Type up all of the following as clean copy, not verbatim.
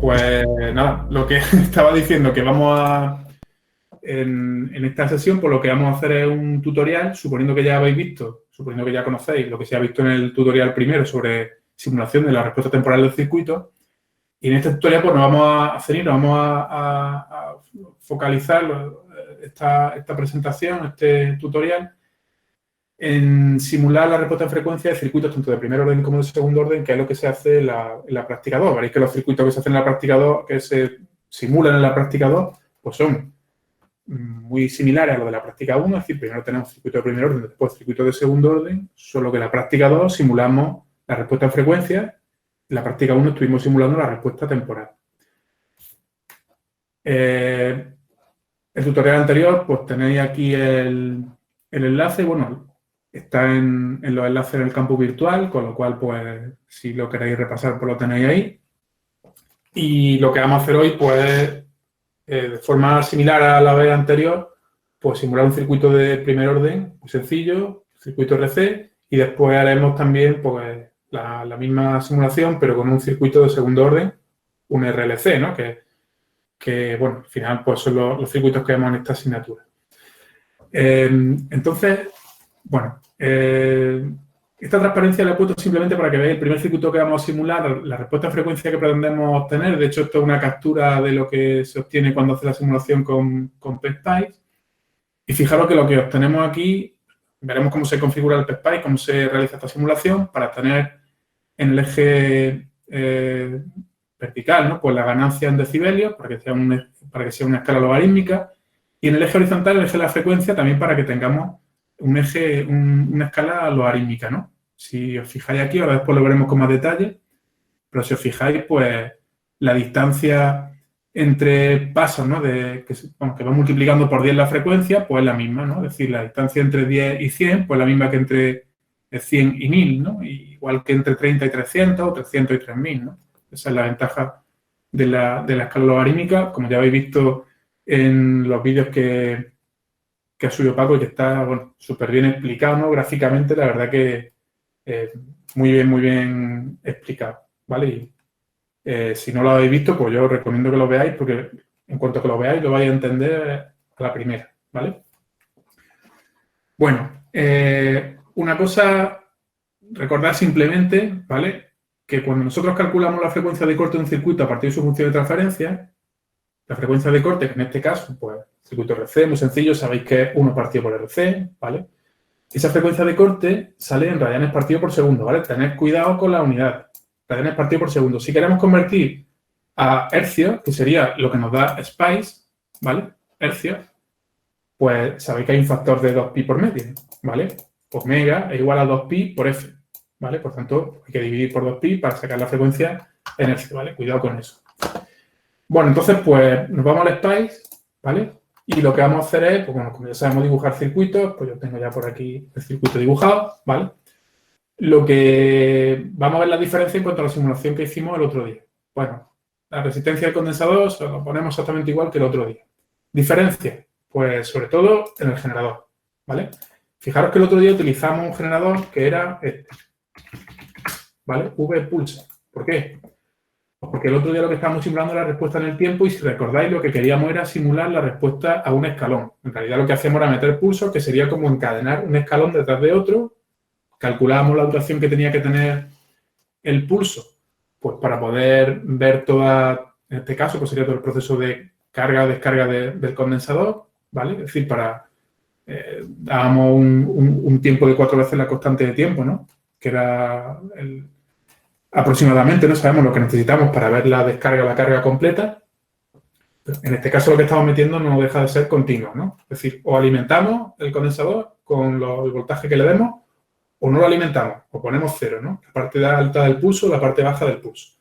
Pues nada, lo que estaba diciendo, que vamos a, en esta sesión, pues lo que vamos a hacer es un tutorial, suponiendo que ya habéis visto, suponiendo que ya conocéis lo que se ha visto en el tutorial primero sobre simulación de la respuesta temporal del circuito. Y en este tutorial, pues nos vamos a hacer y nos vamos a focalizar esta presentación, este tutorial, en simular la respuesta en frecuencia de circuitos tanto de primer orden como de segundo orden, que es lo que se hace en la práctica 2. Veréis que los circuitos que se hacen en la práctica 2, que se simulan en la práctica 2, pues son muy similares a los de la práctica 1, es decir, primero tenemos circuito de primer orden, después circuito de segundo orden, solo que en la práctica 2 simulamos la respuesta en frecuencia, en la práctica 1 estuvimos simulando la respuesta temporal. El tutorial anterior, pues tenéis aquí el enlace, bueno, está en los enlaces en el campus virtual, con lo cual, pues, si lo queréis repasar, pues lo tenéis ahí. Y lo que vamos a hacer hoy, pues, de forma similar a la vez anterior, pues simular un circuito de primer orden, muy sencillo, circuito RC, y después haremos también, pues, la misma simulación, pero con un circuito de segundo orden, un RLC, ¿no? Que bueno, al final, pues, son los circuitos que vemos en esta asignatura. Entonces, bueno, esta transparencia la he puesto simplemente para que veáis el primer circuito que vamos a simular, la respuesta en frecuencia que pretendemos obtener. De hecho, esto es una captura de lo que se obtiene cuando hace la simulación con PSPICE. Y fijaros que lo que obtenemos aquí, veremos cómo se configura el PSPICE, cómo se realiza esta simulación para tener en el eje vertical, ¿no? Pues la ganancia en decibelios, para que sea una escala logarítmica. Y en el eje horizontal, el eje de la frecuencia, también para que tengamos un eje, una escala logarítmica, ¿no? Si os fijáis aquí, ahora después lo veremos con más detalle, pero si os fijáis, pues la distancia entre pasos, ¿no? Que va multiplicando por 10 la frecuencia, pues es la misma, ¿no? Es decir, la distancia entre 10 y 100, pues la misma que entre 100 y 1000, ¿no? Igual que entre 30 y 300 o 300 y 3000, ¿no? Esa es la ventaja de la escala logarítmica, como ya habéis visto en los vídeos que ha subido Paco y que está, bueno, súper bien explicado, ¿no? Gráficamente, la verdad que muy bien explicado, ¿vale? Y si no lo habéis visto, pues yo os recomiendo que lo veáis, porque en cuanto que lo veáis, lo vais a entender a la primera, ¿vale? Bueno, una cosa, recordad simplemente, ¿vale? Que cuando nosotros calculamos la frecuencia de corte de un circuito a partir de su función de transferencia, la frecuencia de corte, que en este caso, pues, circuito RC, muy sencillo, sabéis que es 1 partido por RC, ¿vale? Esa frecuencia de corte sale en radianes partido por segundo, ¿vale? Tened cuidado con la unidad, radianes partido por segundo. Si queremos convertir a hercios, que sería lo que nos da SPICE, ¿vale? Hercios, pues sabéis que hay un factor de 2pi por medio, ¿vale? Omega es igual a 2pi por F, ¿vale? Por tanto, hay que dividir por 2pi para sacar la frecuencia en hercios, ¿vale? Cuidado con eso. Bueno, entonces, pues, nos vamos al SPICE, ¿vale? Y lo que vamos a hacer es, pues bueno, como ya sabemos dibujar circuitos, pues yo tengo ya por aquí el circuito dibujado, ¿vale? Lo que vamos a ver la diferencia en cuanto a la simulación que hicimos el otro día. Bueno, la resistencia del condensador se lo ponemos exactamente igual que el otro día. ¿Diferencia? Pues sobre todo en el generador, ¿vale? Fijaros que el otro día utilizamos un generador que era este, ¿vale? V-pulse. ¿Por qué? Porque el otro día lo que estábamos simulando era la respuesta en el tiempo y si recordáis lo que queríamos era simular la respuesta a un escalón. En realidad lo que hacíamos era meter pulsos, que sería como encadenar un escalón detrás de otro. Calculábamos la duración que tenía que tener el pulso, pues para poder ver toda, en este caso, pues sería todo el proceso de carga o descarga del condensador, ¿vale? Es decir, dábamos un tiempo de 4 veces la constante de tiempo, ¿no? Que era aproximadamente, no sabemos lo que necesitamos para ver la descarga o la carga completa. En este caso lo que estamos metiendo no deja de ser continuo, ¿no? Es decir, o alimentamos el condensador con el voltaje que le demos o no lo alimentamos, o ponemos cero, ¿no? La parte alta del pulso o la parte baja del pulso.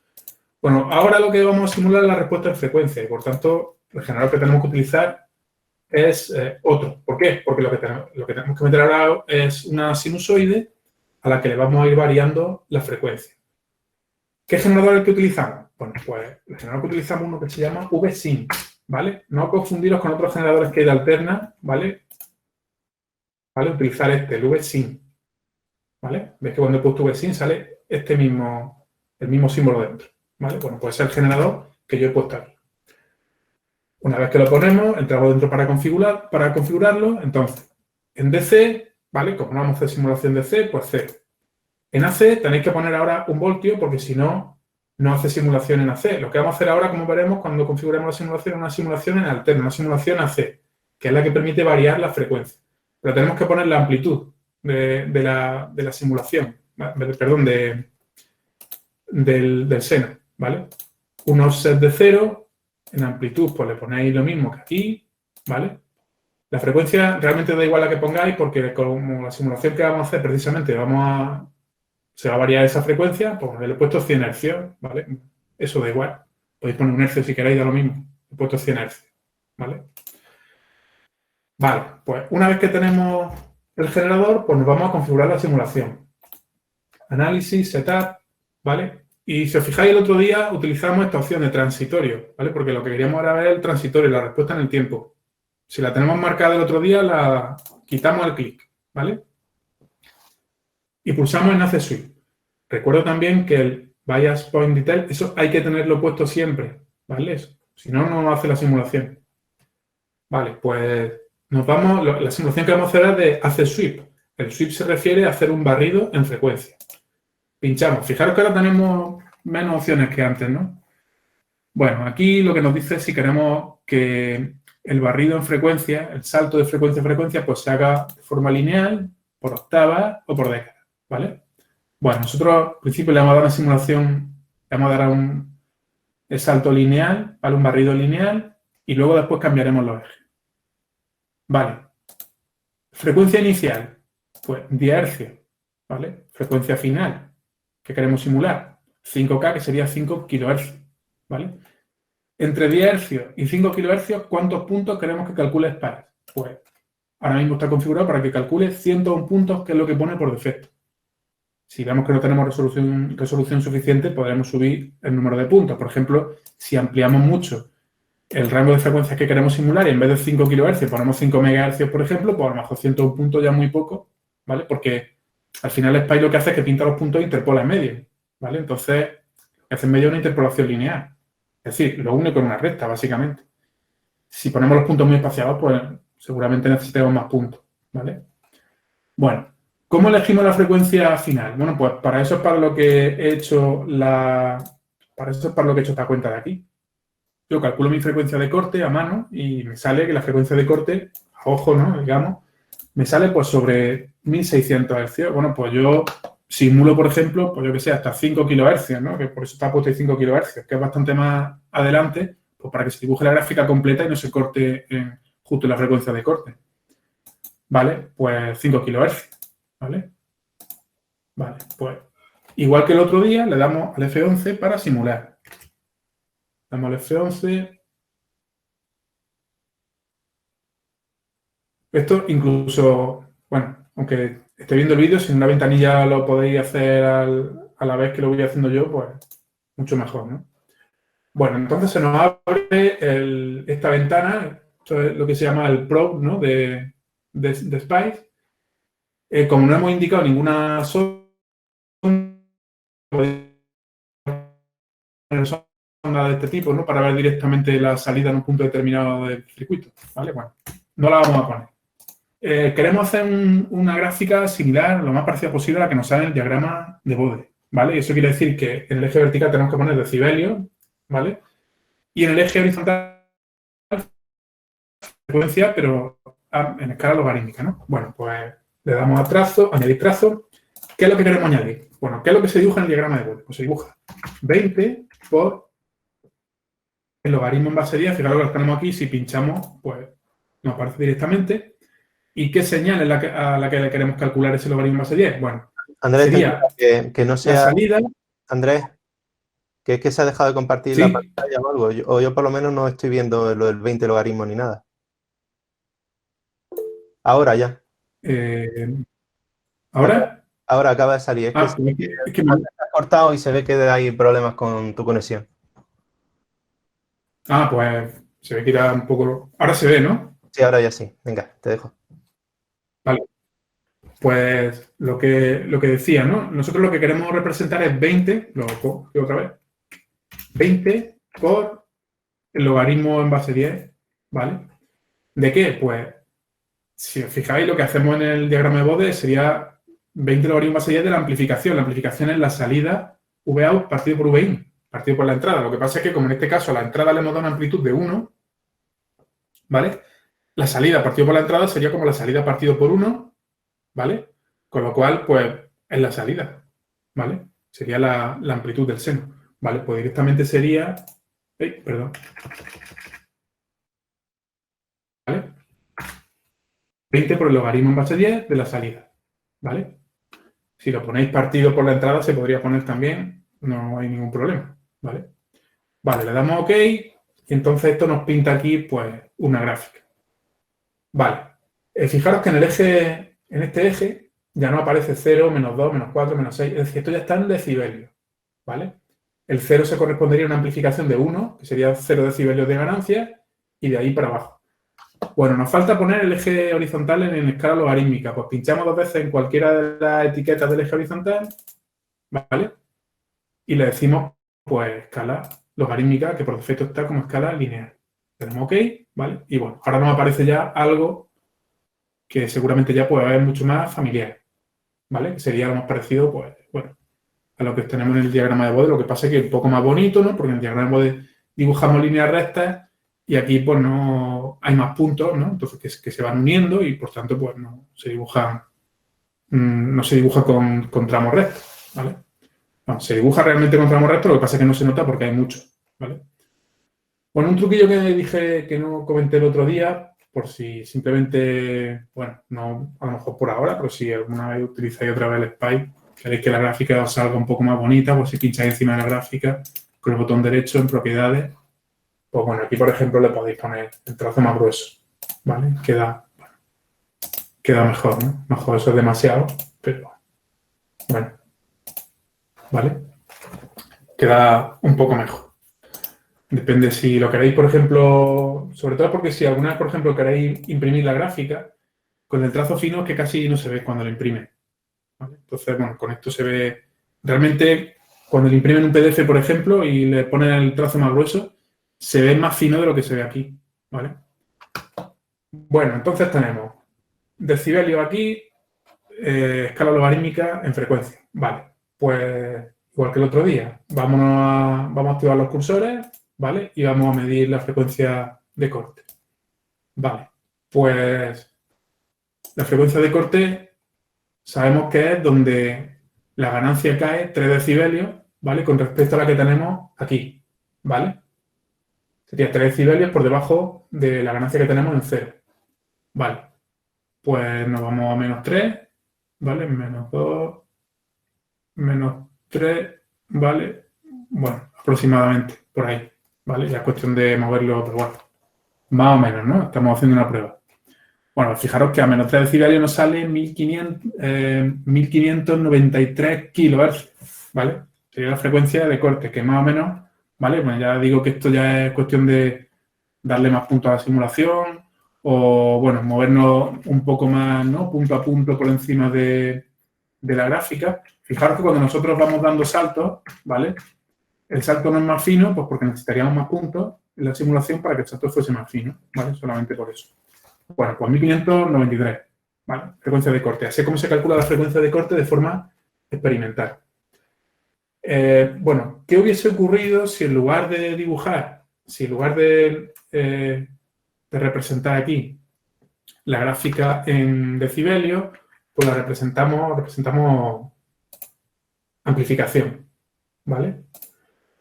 Bueno, ahora lo que vamos a simular es la respuesta en frecuencia y, por tanto, el generador que tenemos que utilizar es otro. ¿Por qué? Porque lo que tenemos que meter ahora es una sinusoide a la que le vamos a ir variando la frecuencia. ¿Qué generador es el que utilizamos? Bueno, pues el generador que utilizamos es uno que se llama V-Syn, ¿vale? No confundiros con otros generadores que hay de alterna, ¿vale? ¿Vale? Utilizar el V-Syn, ¿vale? Ves que cuando he puesto V-Syn sale el mismo símbolo dentro, ¿vale? Bueno, pues es el generador que yo he puesto aquí. Una vez que lo ponemos, entramos dentro para configurarlo. Entonces, en DC, ¿vale? Como no vamos a hacer simulación DC, pues 0. En AC tenéis que poner ahora 1 voltio porque si no, no hace simulación en AC. Lo que vamos a hacer ahora, como veremos, cuando configuremos la simulación, es una simulación en alterno, una simulación AC, que es la que permite variar la frecuencia. Pero tenemos que poner la amplitud de la simulación, perdón, del seno, ¿vale? Un offset de 0, en amplitud pues le ponéis lo mismo que aquí, ¿vale? La frecuencia realmente da igual la que pongáis porque como la simulación que vamos a hacer precisamente se va a variar esa frecuencia, pues le he puesto 100 hercios, ¿vale? Eso da igual. Podéis poner un hercio si queréis, da lo mismo. He puesto 100 hercios, ¿vale? Vale, pues una vez que tenemos el generador, pues nos vamos a configurar la simulación. Análisis, setup, ¿vale? Y si os fijáis, el otro día utilizamos esta opción de transitorio, ¿vale? Porque lo que queríamos era ver el transitorio, la respuesta en el tiempo. Si la tenemos marcada el otro día, la quitamos el clic, ¿vale? Y pulsamos en AC Sweep. Recuerdo también que el Bias Point Detail, eso hay que tenerlo puesto siempre, ¿vale? Eso. Si no, no hace la simulación. Vale, pues nos vamos, la simulación que vamos a hacer es de AC Sweep. El sweep se refiere a hacer un barrido en frecuencia. Pinchamos. Fijaros que ahora tenemos menos opciones que antes, ¿no? Bueno, aquí lo que nos dice es si queremos que el barrido en frecuencia, el salto de frecuencia a frecuencia, pues se haga de forma lineal, por octavas o por décadas, ¿vale? Bueno, nosotros al principio le vamos a dar una simulación, le vamos a dar el salto lineal, ¿vale? Un barrido lineal y luego después cambiaremos los ejes. Vale. Frecuencia inicial, pues 10 hercios, ¿vale? Frecuencia final, que queremos simular, 5K, que sería 5 kilohercios, ¿vale? Entre 10 hercios y 5 kilohercios, ¿cuántos puntos queremos que calcule Spice? Pues ahora mismo está configurado para que calcule 101 puntos, que es lo que pone por defecto. Si vemos que no tenemos resolución suficiente, podremos subir el número de puntos. Por ejemplo, si ampliamos mucho el rango de frecuencias que queremos simular y en vez de 5 kHz ponemos 5 MHz, por ejemplo, pues a lo mejor 101 puntos ya es muy poco, ¿vale? Porque al final Spice lo que hace es que pinta los puntos e interpola en medio, ¿vale? Entonces, lo que hace en medio es una interpolación lineal. Es decir, lo une con una recta, básicamente. Si ponemos los puntos muy espaciados, pues seguramente necesitemos más puntos, ¿vale? Bueno, ¿cómo elegimos la frecuencia final? Bueno, pues para eso es para lo que he hecho esta cuenta de aquí. Yo calculo mi frecuencia de corte a mano y me sale que la frecuencia de corte, a ojo, ¿no? Digamos, me sale pues sobre 1600 Hz. Bueno, pues yo simulo, por ejemplo, pues yo que sé, hasta 5 kHz, ¿no? Que por eso está puesto ahí 5 kHz, que es bastante más adelante, pues para que se dibuje la gráfica completa y no se corte justo en la frecuencia de corte. ¿Vale? Pues 5 kHz, ¿vale? Vale, pues igual que el otro día, le damos al F11 para simular. Damos al F11. Esto incluso, bueno, aunque esté viendo el vídeo, si en una ventanilla lo podéis hacer a la vez que lo voy haciendo yo, pues mucho mejor, ¿no? Bueno, entonces se nos abre esta ventana, esto es lo que se llama el probe, ¿no? de Spice. Como no hemos indicado ninguna sonda de este tipo, ¿no? Para ver directamente la salida en un punto determinado del circuito, ¿vale? Bueno, no la vamos a poner. Queremos hacer una gráfica similar, lo más parecida posible a la que nos sale en el diagrama de Bode, ¿vale? Y eso quiere decir que en el eje vertical tenemos que poner decibelios, ¿vale? Y en el eje horizontal frecuencia, pero en escala logarítmica, ¿no? Bueno, pues le damos a trazo, añadir trazo. ¿Qué es lo que queremos añadir? Bueno, ¿qué es lo que se dibuja en el diagrama de Bode? Pues se dibuja 20 por el logaritmo en base 10. Fijaros que lo tenemos aquí, si pinchamos, pues nos aparece directamente. ¿Y qué señal es a la que le queremos calcular ese logaritmo en base 10? Bueno, Andrés, sería que no sea... la salida. Andrés, que es que se ha dejado de compartir ¿Sí? la pantalla o algo. Yo por lo menos no estoy viendo lo del 20 logaritmo ni nada. Ahora ya. ¿Ahora? Ahora acaba de salir. Es que me has cortado y se ve que hay problemas con tu conexión. Pues se ve que irá un poco... Ahora se ve, ¿no? Sí, ahora ya sí. Venga, te dejo. Vale. Pues lo que decía, ¿no? Nosotros lo que queremos representar es 20, lo cojo otra vez, 20 por el logaritmo en base 10, ¿vale? ¿De qué? Pues, si os fijáis, lo que hacemos en el diagrama de Bode sería 20 logaritmo en base 10 de la amplificación. La amplificación es la salida Vout partido por Vin, partido por la entrada. Lo que pasa es que, como en este caso a la entrada le hemos dado una amplitud de 1, ¿vale? La salida partido por la entrada sería como la salida partido por 1, ¿vale? Con lo cual, pues, es la salida, ¿vale? Sería la amplitud del seno, ¿vale? Pues directamente sería... perdón. ¿Vale? 20 por el logaritmo en base 10 de la salida, ¿vale? Si lo ponéis partido por la entrada, se podría poner también, no hay ningún problema, ¿vale? Vale, le damos OK y entonces esto nos pinta aquí, pues, una gráfica. Vale, fijaros que en este eje ya no aparece 0, menos 2, menos 4, menos 6, es decir, esto ya está en decibelios, ¿vale? El 0 se correspondería a una amplificación de 1, que sería 0 decibelios de ganancia, y de ahí para abajo. Bueno, nos falta poner el eje horizontal en escala logarítmica. Pues pinchamos 2 veces en cualquiera de las etiquetas del eje horizontal, ¿vale? Y le decimos, pues, escala logarítmica, que por defecto está como escala lineal. Tenemos OK, ¿vale? Y bueno, ahora nos aparece ya algo que seguramente ya puede haber mucho más familiar, ¿vale? Que sería lo más parecido, pues, bueno, a lo que tenemos en el diagrama de Bode. Lo que pasa es que es un poco más bonito, ¿no? Porque en el diagrama de Bode dibujamos líneas rectas y aquí, pues, no hay más puntos, ¿no? Entonces, que se van uniendo y, por tanto, pues, no se dibuja con tramos rectos, ¿vale? No, se dibuja realmente con tramos rectos, lo que pasa es que no se nota porque hay mucho, ¿vale? Bueno, un truquillo que dije que no comenté el otro día, por si simplemente, bueno, no a lo mejor por ahora, pero si alguna vez utilizáis otra vez el Spike, queréis que la gráfica os salga un poco más bonita, pues si pincháis encima de la gráfica con el botón derecho en propiedades, pues bueno, aquí por ejemplo le podéis poner el trazo más grueso, ¿vale? Queda mejor, ¿no? Mejor, eso es demasiado, pero bueno, ¿vale? Queda un poco mejor. Depende si lo queréis, por ejemplo, sobre todo porque si alguna vez, por ejemplo, queréis imprimir la gráfica, con el trazo fino es que casi no se ve cuando lo imprime, ¿vale? Entonces, bueno, con esto se ve realmente cuando le imprimen un PDF, por ejemplo, y le ponen el trazo más grueso, se ve más fino de lo que se ve aquí, ¿vale? Bueno, entonces tenemos decibelio aquí, escala logarítmica en frecuencia. Vale, pues igual que el otro día, vamos a activar los cursores, ¿vale? Y vamos a medir la frecuencia de corte. Vale, pues la frecuencia de corte sabemos que es donde la ganancia cae 3 decibelios, ¿vale? Con respecto a la que tenemos aquí, ¿vale? Sería 3 decibelios por debajo de la ganancia que tenemos en 0. Vale, pues nos vamos a menos 3, ¿vale? Menos 2, menos 3, ¿vale? Bueno, aproximadamente, por ahí, ¿vale? Ya es cuestión de moverlo, pero bueno, más o menos, ¿no? Estamos haciendo una prueba. Bueno, fijaros que a menos 3 decibelios nos sale 1593 kHz, ¿vale? Sería la frecuencia de corte, que más o menos, ¿vale? Bueno, ya digo que esto ya es cuestión de darle más puntos a la simulación o, bueno, movernos un poco más, ¿no? Punto a punto por encima de la gráfica. Fijaros que cuando nosotros vamos dando saltos, ¿vale? El salto no es más fino, pues porque necesitaríamos más puntos en la simulación para que el salto fuese más fino, ¿vale? Solamente por eso. Bueno, pues 1593, ¿vale? Frecuencia de corte. Así es como se calcula la frecuencia de corte de forma experimental. Bueno, ¿qué hubiese ocurrido si en lugar de dibujar, de representar aquí la gráfica en decibelios, pues la representamos amplificación, ¿vale?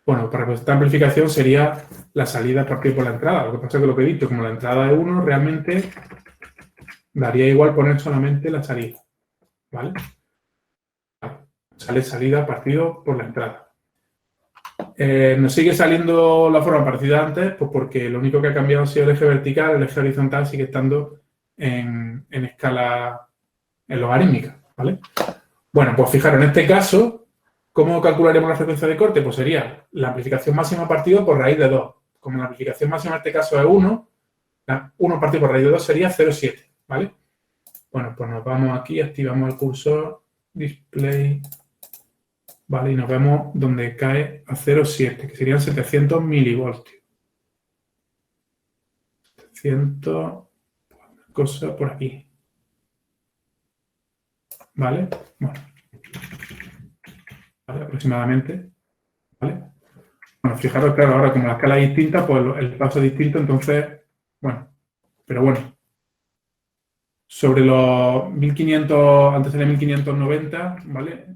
Bueno, para representar amplificación sería la salida partido por la entrada. Lo que pasa es que lo que he dicho, como la entrada es 1, realmente daría igual poner solamente la salida, ¿vale? Sale salida partido por la entrada. Nos sigue saliendo la forma parecida antes, pues porque lo único que ha cambiado ha sido el eje vertical, el eje horizontal sigue estando en escala logarítmica, ¿vale? Bueno, pues fijaros, en este caso, ¿cómo calcularemos la frecuencia de corte? Pues sería la amplificación máxima partido por raíz de 2. Como la amplificación máxima en este caso es 1, 1 partido por raíz de 2 sería 0,7, ¿vale? Bueno, pues nos vamos aquí, activamos el cursor, display, ¿vale? Y nos vemos donde cae a 0,7, que serían 700 milivoltios. 700, cosa por aquí. ¿Vale? Bueno. ¿Vale? Aproximadamente. ¿Vale? Bueno, fijaros, claro, ahora como la escala es distinta, pues el paso es distinto, entonces, bueno, pero bueno. Sobre los 1500, antes de 1590, ¿vale?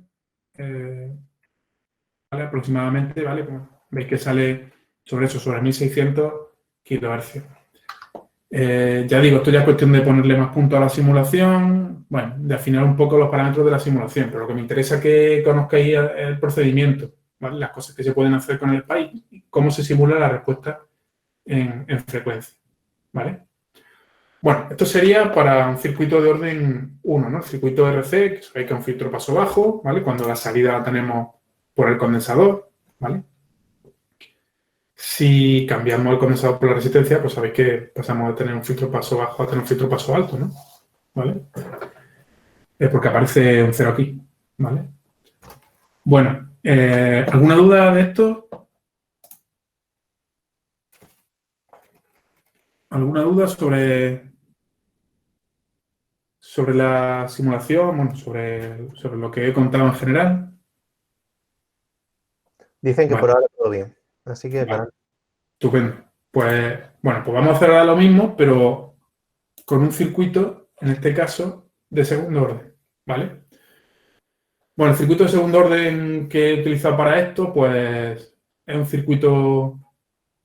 ¿Vale? Aproximadamente, ¿vale? Pues veis que sale sobre eso, sobre 1600 kHz. Ya digo, esto ya es cuestión de ponerle más puntos a la simulación, bueno, de afinar un poco los parámetros de la simulación, pero lo que me interesa es que conozcáis el procedimiento, ¿vale? Las cosas que se pueden hacer con el SPICE y cómo se simula la respuesta en frecuencia, ¿vale? Bueno, esto sería para un circuito de orden 1, ¿no? El circuito RC, que sabéis que es un filtro paso bajo, ¿vale? Cuando la salida la tenemos por el condensador, ¿vale? Si cambiamos el condensador por la resistencia, pues sabéis que pasamos de tener un filtro paso bajo a tener un filtro paso alto, ¿no? ¿Vale? Es porque aparece un cero aquí, ¿vale? Bueno, ¿alguna duda de esto? ¿Alguna duda sobre la simulación? Bueno, sobre lo que he contado en general. Dicen que Vale. por ahora todo bien. Así que Vale. Estupendo. Pues, bueno, pues vamos a hacer ahora lo mismo, pero con un circuito, en este caso, de segundo orden, ¿vale? Bueno, el circuito de segundo orden que he utilizado para esto, pues, es un circuito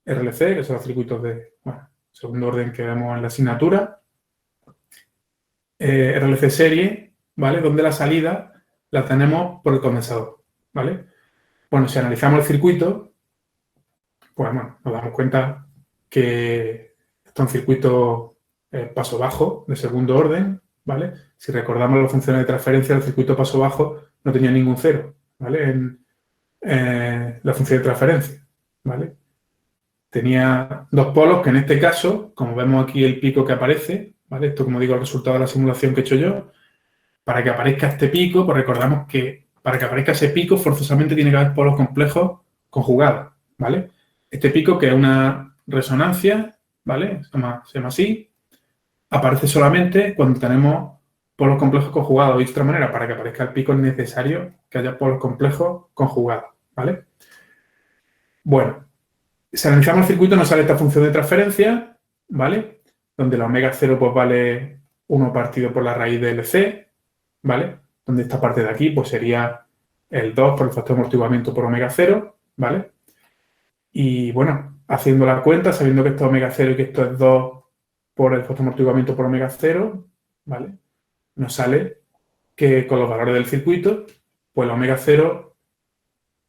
RLC, que son los circuitos de, bueno, segundo orden que vemos en la asignatura. RLC serie, ¿vale? Donde la salida la tenemos por el condensador, ¿vale? Bueno, si analizamos el circuito, pues, bueno, nos damos cuenta que esto es un circuito paso bajo de segundo orden, ¿vale? Si recordamos las funciones de transferencia, el circuito paso bajo no tenía ningún cero, ¿vale? En la función de transferencia, ¿vale? Tenía dos polos que en este caso, como vemos aquí el pico que aparece, ¿vale? Esto, como digo, el resultado de la simulación que he hecho yo. Para que aparezca este pico, pues recordamos que para que aparezca ese pico, forzosamente tiene que haber polos complejos conjugados, ¿vale? Este pico, que es una resonancia, ¿vale? Se llama así, aparece solamente cuando tenemos polos complejos conjugados. De otra manera, para que aparezca el pico es necesario que haya polos complejos conjugados, ¿vale? Bueno, si analizamos el circuito nos sale esta función de transferencia, ¿vale? Donde la omega 0 pues vale 1 partido por la raíz de LC, ¿vale? Donde esta parte de aquí pues sería el 2 por el factor de amortiguamiento por omega 0, ¿vale? Y bueno, haciendo la cuenta, sabiendo que esto es omega 0 y que esto es 2 por el factor de amortiguamiento por omega 0, ¿vale? Nos sale que con los valores del circuito, pues la omega 0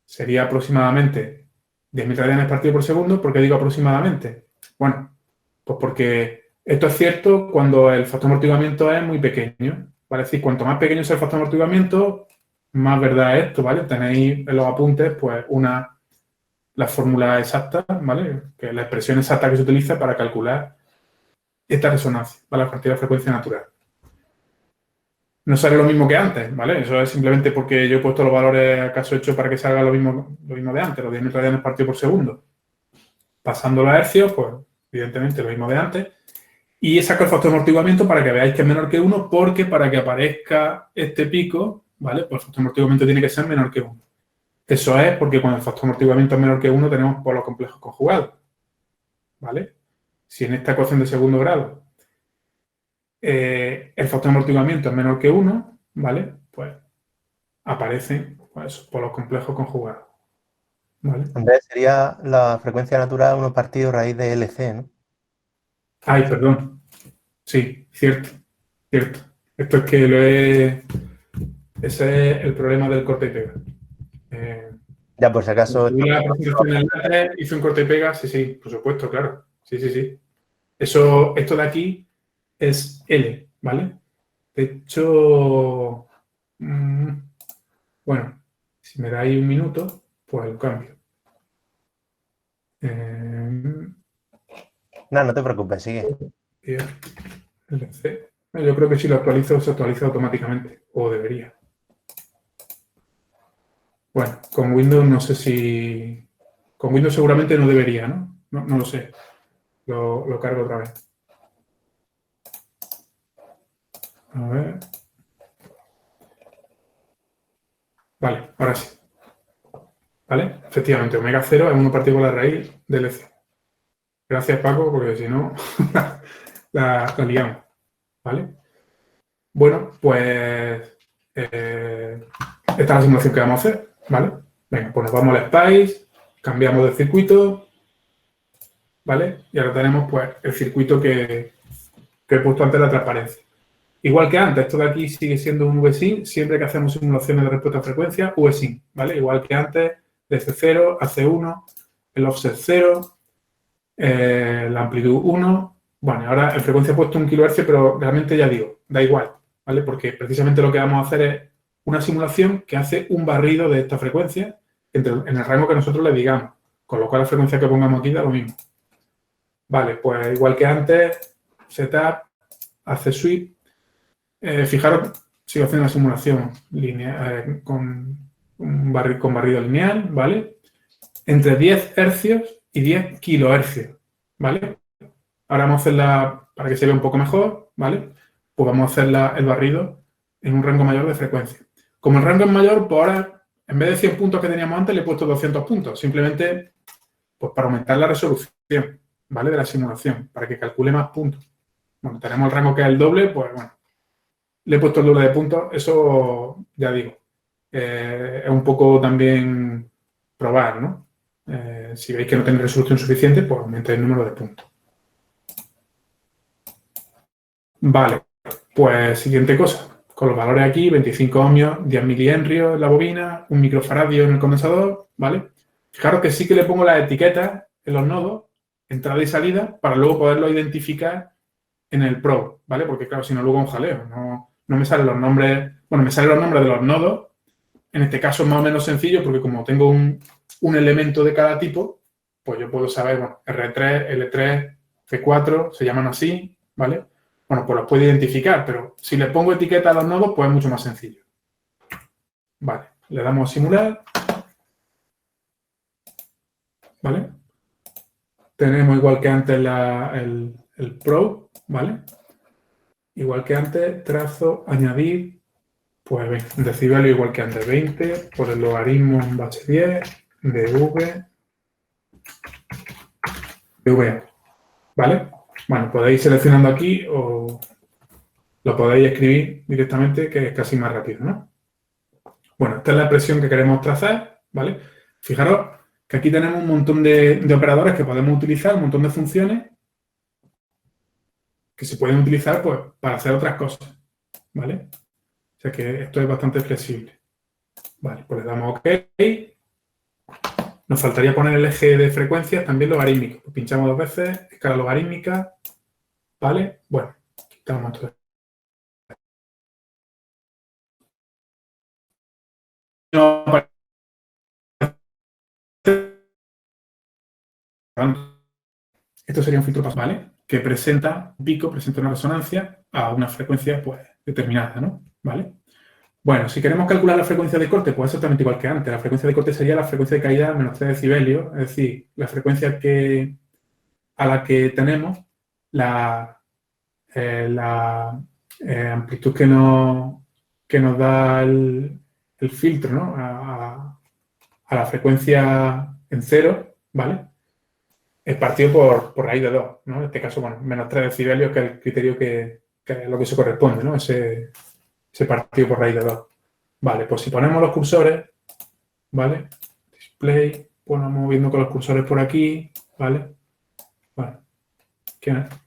sería aproximadamente 10.000 radianes partido por segundo. ¿Por qué digo aproximadamente? Bueno, pues porque esto es cierto cuando el factor de amortiguamiento es muy pequeño, ¿vale? Es decir, cuanto más pequeño sea el factor de amortiguamiento, más verdad es esto, ¿vale? Tenéis en los apuntes, pues, la fórmula exacta, ¿vale? Que es la expresión exacta que se utiliza para calcular esta resonancia, ¿vale? A partir de la frecuencia natural. No sale lo mismo que antes, ¿vale? Eso es simplemente porque yo he puesto los valores acaso hechos para que salga lo mismo de antes, los 10.000 radianes partido por segundo. Pasándolo a hercios, pues, evidentemente, lo mismo de antes. Y saco el factor de amortiguamiento para que veáis que es menor que 1, porque para que aparezca este pico, ¿vale? Pues el factor de amortiguamiento tiene que ser menor que 1. Eso es porque cuando el factor de amortiguamiento es menor que 1 tenemos polos complejos conjugados, ¿vale? Si en esta ecuación de segundo grado el factor de amortiguamiento es menor que 1, ¿vale? Pues aparecen pues, polos complejos conjugados, ¿vale? en vez sería la frecuencia natural 1 partido raíz de LC, ¿no? Ay, perdón. Sí, cierto, cierto. Esto es que ese es el problema del corte y pega. Ya, por si acaso. La presentación en LaTeX hizo un corte y pega, sí, por supuesto, claro. Sí. Esto de aquí es L, ¿vale? De hecho, bueno, si me dais un minuto, pues lo cambio. No te preocupes, sigue. LC. Yo creo que si lo actualizo, se actualiza automáticamente, o debería. Bueno, con Windows no sé si... Con Windows seguramente no debería, ¿no? No lo sé. Lo cargo otra vez. A ver. Vale, ahora sí. ¿Vale? Efectivamente, omega 0 es 1 partido por la raíz del EC. Gracias, Paco, porque si no, la liamos. ¿Vale? Bueno, pues esta es la simulación que vamos a hacer. ¿Vale? Venga, pues nos vamos al Spice, cambiamos de circuito, ¿vale? Y ahora tenemos pues el circuito que he puesto antes de la transparencia. Igual que antes, esto de aquí sigue siendo un VSync, siempre que hacemos simulaciones de respuesta a frecuencia, VSync, ¿vale? Igual que antes, de C0 a C1, el offset 0, la amplitud 1. Bueno, ahora en frecuencia he puesto 1 kHz, pero realmente ya digo, da igual, ¿vale? Porque precisamente lo que vamos a hacer es una simulación que hace un barrido de esta frecuencia en el rango que nosotros le digamos, con lo cual la frecuencia que pongamos aquí da lo mismo. Vale, pues igual que antes, setup, hace sweep. Fijaros, sigo haciendo una simulación lineal, con barrido lineal, ¿vale? Entre 10 hercios y 10 kilohercios, ¿vale? Ahora vamos a hacerla, para que se vea un poco mejor, ¿vale? Pues vamos a hacer el barrido en un rango mayor de frecuencia. Como el rango es mayor, pues ahora, en vez de 100 puntos que teníamos antes, le he puesto 200 puntos. Simplemente, pues para aumentar la resolución, ¿vale? De la simulación, para que calcule más puntos. Bueno, tenemos el rango que es el doble, pues bueno, le he puesto el doble de puntos. Eso, ya digo, es un poco también probar, ¿no? Si veis que no tenéis resolución suficiente, pues aumentáis el número de puntos. Vale, pues siguiente cosa. Con los valores aquí, 25 ohmios, 10 milihenrios en la bobina, 1 microfaradio en el condensador, ¿vale? Fijaros que sí que le pongo las etiquetas en los nodos, entrada y salida, para luego poderlo identificar en el Pro, ¿vale? Porque claro, si no, luego un jaleo. No me salen los nombres, bueno, me salen los nombres de los nodos. En este caso es más o menos sencillo porque como tengo un elemento de cada tipo, pues yo puedo saber, bueno, R3, L3, C4, se llaman así, ¿vale? Bueno, pues los puedo identificar, pero si le pongo etiqueta a los nodos, pues es mucho más sencillo. Vale, le damos a simular. ¿Vale? Tenemos igual que antes el Pro, ¿vale? Igual que antes, trazo, añadir, pues decibelio igual que antes, 20 por el logaritmo en base 10 de V de VA, ¿vale? Bueno, podéis seleccionando aquí o lo podéis escribir directamente, que es casi más rápido, ¿no? Bueno, esta es la expresión que queremos trazar, ¿vale? Fijaros que aquí tenemos un montón de operadores que podemos utilizar, un montón de funciones que se pueden utilizar pues, para hacer otras cosas, ¿vale? O sea que esto es bastante flexible. Vale, pues le damos OK. Nos faltaría poner el eje de frecuencias, también logarítmico. Pues pinchamos 2 veces, escala logarítmica, ¿vale? Bueno, quitamos todo. Esto sería un filtro paso, ¿vale? Que presenta un pico, presenta una resonancia a una frecuencia pues, determinada, ¿no? ¿Vale? Bueno, si queremos calcular la frecuencia de corte, pues exactamente igual que antes. La frecuencia de corte sería la frecuencia de caída a menos 3 decibelios, es decir, la frecuencia a la que tenemos la amplitud que nos da el filtro, ¿no? A la frecuencia en cero, ¿vale? Es partido por raíz de 2, ¿no? En este caso, bueno, menos 3 decibelios, que es el criterio que es lo que se corresponde, ¿no? Ese partido por raíz de 2. Vale, pues si ponemos los cursores, ¿vale? Display, pues nos moviendo con los cursores por aquí, ¿vale? Bueno,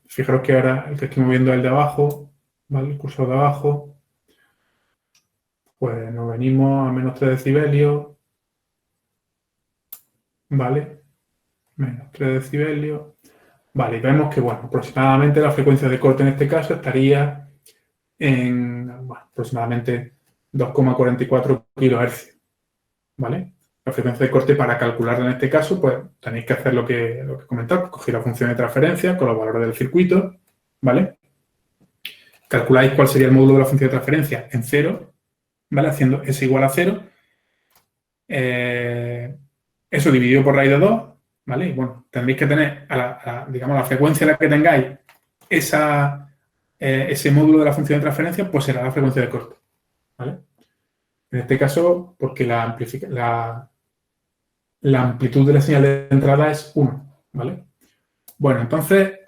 fijaros que ahora el que estoy moviendo es el de abajo, ¿vale? El cursor de abajo. Pues nos venimos a menos 3 decibelios, ¿vale? Menos 3 decibelios. Vale, y vemos que, bueno, aproximadamente la frecuencia de corte en este caso estaría en, bueno, aproximadamente 2,44 kHz, ¿vale? La frecuencia de corte, para calcularla en este caso, pues tenéis que hacer lo que he comentado, cogéis la función de transferencia con los valores del circuito, ¿vale? Calculáis cuál sería el módulo de la función de transferencia en 0, ¿vale? Haciendo S igual a 0. eso dividido por raíz de 2, ¿vale? Y bueno, tendréis que tener, digamos, la frecuencia en la que tengáis ese módulo de la función de transferencia, pues será la frecuencia de corte, ¿vale? En este caso, porque la amplitud de la señal de entrada es 1, ¿vale? Bueno, entonces,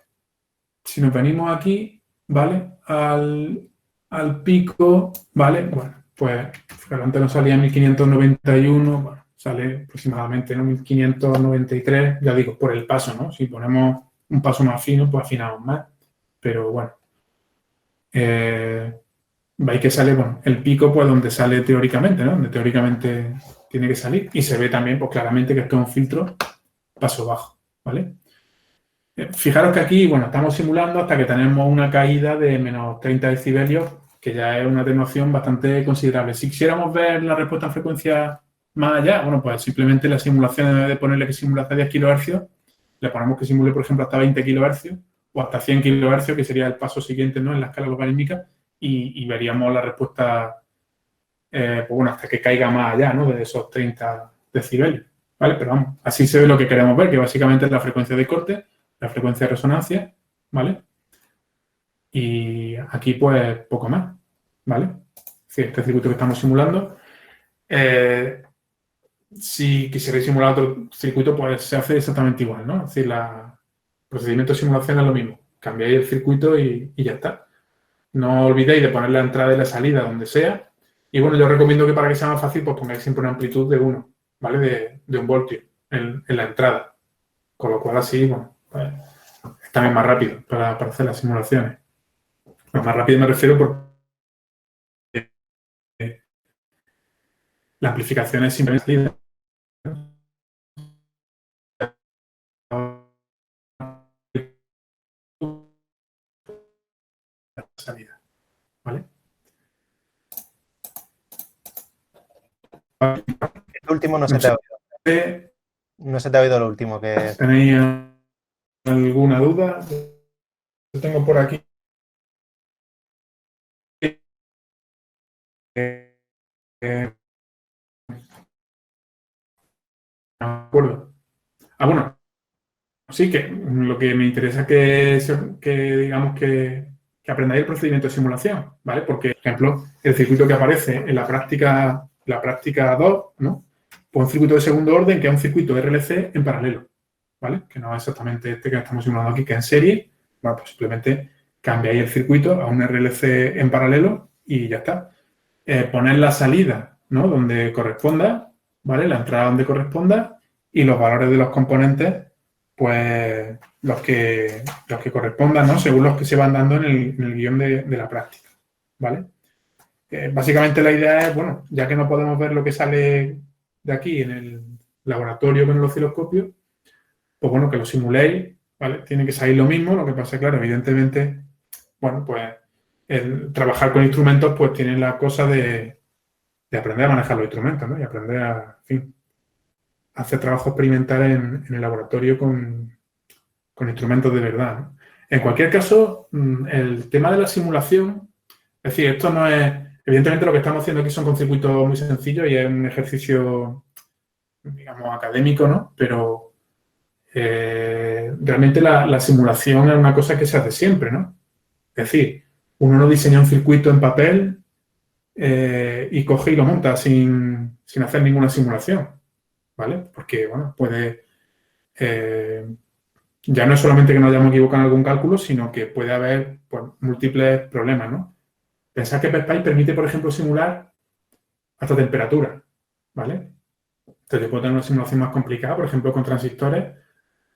si nos venimos aquí, ¿vale? Al pico, ¿vale? Bueno, pues antes nos salía 1591, bueno, sale aproximadamente, ¿no? 1593, ya digo, por el paso, ¿no? Si ponemos un paso más fino, pues afinamos más. Pero bueno, veis que sale, bueno, el pico, pues donde sale teóricamente, ¿no? Donde teóricamente tiene que salir. Y se ve también, pues claramente que esto es un filtro paso bajo, ¿vale? Fijaros que aquí, bueno, estamos simulando hasta que tenemos una caída de menos 30 decibelios, que ya es una atenuación bastante considerable. Si quisiéramos ver la respuesta en frecuencia más allá, bueno, pues simplemente la simulación, en vez de ponerle que simula hasta 10 kHz, le ponemos que simule, por ejemplo, hasta 20 kHz o hasta 100 kHz, que sería el paso siguiente, ¿no?, en la escala logarítmica, y veríamos la respuesta, pues bueno, hasta que caiga más allá, ¿no?, de esos 30 decibelios, ¿vale? Pero vamos, así se ve lo que queremos ver, que básicamente es la frecuencia de corte, la frecuencia de resonancia, ¿vale? Y aquí, pues, poco más, ¿vale? Sí, este circuito que estamos simulando. Si quisierais simular otro circuito, pues se hace exactamente igual, ¿no? Es decir, el procedimiento de simulación es lo mismo. Cambiáis el circuito y ya está. No olvidéis de poner la entrada y la salida donde sea. Y bueno, yo recomiendo que para que sea más fácil, pues pongáis siempre una amplitud de 1, ¿vale? De 1 voltio en la entrada. Con lo cual así, bueno, pues, es también más rápido para hacer las simulaciones. Lo más rápido me refiero porque la amplificación es simplemente salida, ¿vale? El último no se te ha oído. No se te ha oído lo último que... ¿Tenéis alguna duda? Yo tengo por aquí. De acuerdo. Bueno, sí, que lo que me interesa que digamos que aprendáis el procedimiento de simulación, ¿vale? Porque, por ejemplo, el circuito que aparece en la práctica 2, ¿no? Pues un circuito de segundo orden que es un circuito RLC en paralelo, ¿vale? Que no es exactamente este que estamos simulando aquí, que es en serie. Bueno, pues simplemente cambiáis el circuito a un RLC en paralelo y ya está. Poner la salida, ¿no?, donde corresponda, ¿vale? La entrada donde corresponda y los valores de los componentes, pues los que correspondan, ¿no?, según los que se van dando en el guión de la práctica, ¿vale? Básicamente la idea es, bueno, ya que no podemos ver lo que sale de aquí en el laboratorio con el osciloscopio, pues bueno, que lo simuléis, ¿vale? Tiene que salir lo mismo, lo que pasa, claro, evidentemente, bueno, pues el trabajar con instrumentos, pues tiene la cosa de aprender a manejar los instrumentos, ¿no? Y aprender a, en fin, a hacer trabajo experimental en el laboratorio con instrumentos de verdad, ¿no? En cualquier caso, el tema de la simulación, es decir, esto no es, evidentemente lo que estamos haciendo aquí son con circuitos muy sencillos y es un ejercicio, digamos, académico, ¿no? Pero realmente la simulación es una cosa que se hace siempre, ¿no? Es decir, uno no diseña un circuito en papel y coge y lo monta sin hacer ninguna simulación, ¿vale? Porque, bueno, puede... ya no es solamente que nos hayamos equivocado en algún cálculo, sino que puede haber, pues, múltiples problemas, ¿no? Pensad que PESPICE permite, por ejemplo, simular hasta temperatura, ¿vale? Entonces, yo puedo tener una simulación más complicada, por ejemplo, con transistores,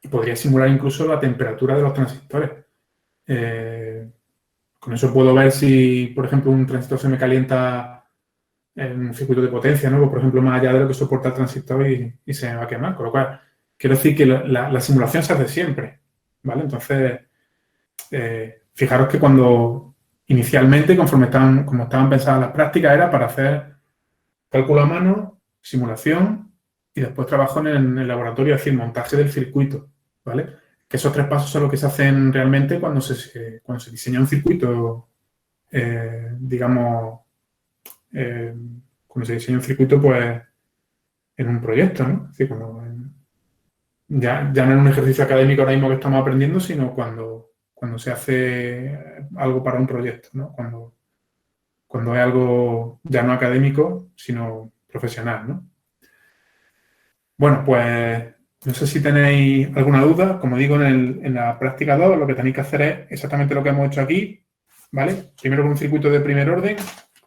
y podría simular incluso la temperatura de los transistores. Con eso puedo ver si, por ejemplo, un transistor se me calienta en un circuito de potencia, ¿no? Pues, por ejemplo, más allá de lo que soporta el transistor y se me va a quemar. Con lo cual, quiero decir que la simulación se hace siempre, ¿vale? Entonces, fijaros que cuando inicialmente, como estaban pensadas las prácticas, era para hacer cálculo a mano, simulación y después trabajo en el laboratorio, es decir, montaje del circuito, ¿vale? Que esos 3 pasos son los que se hacen realmente cuando se diseña un circuito, digamos, cuando se diseña un circuito, pues en un proyecto, ¿no? Es decir, ya no en un ejercicio académico ahora mismo que estamos aprendiendo, sino cuando se hace algo para un proyecto, ¿no? Cuando es algo ya no académico, sino profesional, ¿no? Bueno, pues no sé si tenéis alguna duda. Como digo, en la práctica 2 lo que tenéis que hacer es exactamente lo que hemos hecho aquí, ¿vale? Primero con un circuito de primer orden,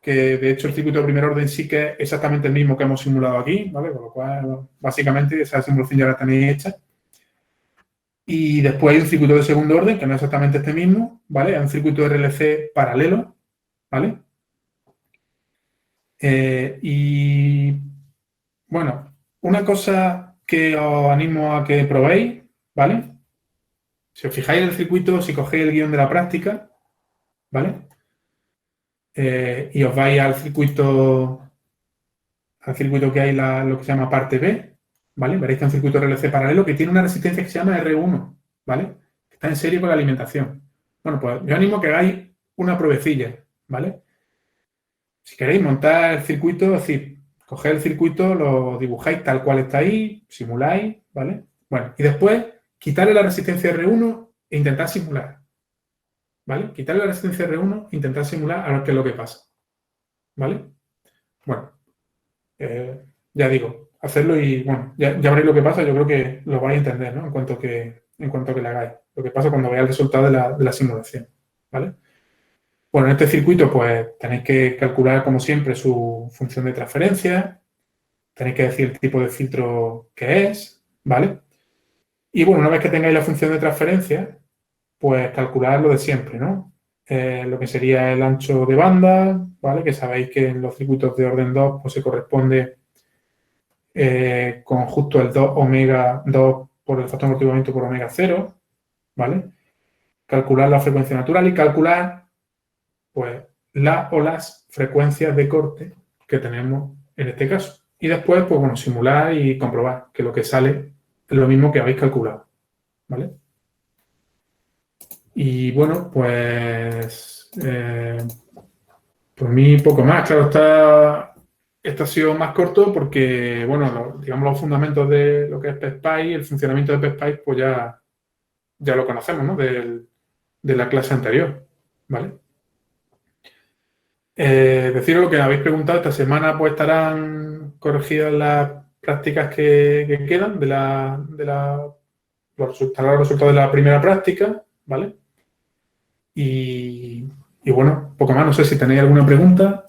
que de hecho el circuito de primer orden sí que es exactamente el mismo que hemos simulado aquí, ¿vale? Con lo cual, básicamente, esa simulación ya la tenéis hecha. Y después hay un circuito de segundo orden, que no es exactamente este mismo, ¿vale? Es un circuito de RLC paralelo, ¿vale? Y, bueno, una cosa que os animo a que probéis, ¿vale? Si os fijáis en el circuito, si cogéis el guión de la práctica, ¿vale? Y os vais al circuito que hay, lo que se llama parte B, ¿vale? Veréis que es un circuito RLC paralelo que tiene una resistencia que se llama R1, ¿vale? Que está en serie con la alimentación. Bueno, pues yo animo a que hagáis una pruebecilla, ¿vale? Si queréis montar el circuito, es decir, coged el circuito, lo dibujáis tal cual está ahí, simuláis, ¿vale? Bueno, y después quitarle la resistencia R1 e intentar simular, ¿vale? Quitarle la resistencia R1 e intentar simular a ver qué es lo que pasa, ¿vale? Bueno, ya digo, hacerlo y, bueno, ya veréis lo que pasa, yo creo que lo vais a entender, ¿no? En cuanto que lo hagáis. Lo que pasa cuando veáis el resultado de la simulación, ¿vale? Bueno, en este circuito, pues, tenéis que calcular, como siempre, su función de transferencia, tenéis que decir el tipo de filtro que es, ¿vale? Y, bueno, una vez que tengáis la función de transferencia, pues calcular lo de siempre, ¿no? Lo que sería el ancho de banda, ¿vale? Que sabéis que en los circuitos de orden 2 pues se corresponde con justo el 2 omega 2 por el factor de amortiguamiento por omega 0, ¿vale? Calcular la frecuencia natural y calcular, pues, la o las frecuencias de corte que tenemos en este caso. Y después, pues, bueno, simular y comprobar que lo que sale es lo mismo que habéis calculado, ¿vale? Y, bueno, pues, por mí poco más. Claro, esto ha sido más corto porque, bueno, digamos los fundamentos de lo que es PSPICE, el funcionamiento de PSPICE, pues ya lo conocemos, ¿no? De la clase anterior, ¿vale? Deciros lo que habéis preguntado, esta semana pues estarán corregidas las prácticas que quedan los resultados de la primera práctica, ¿vale? Y bueno, poco más, no sé si tenéis alguna pregunta.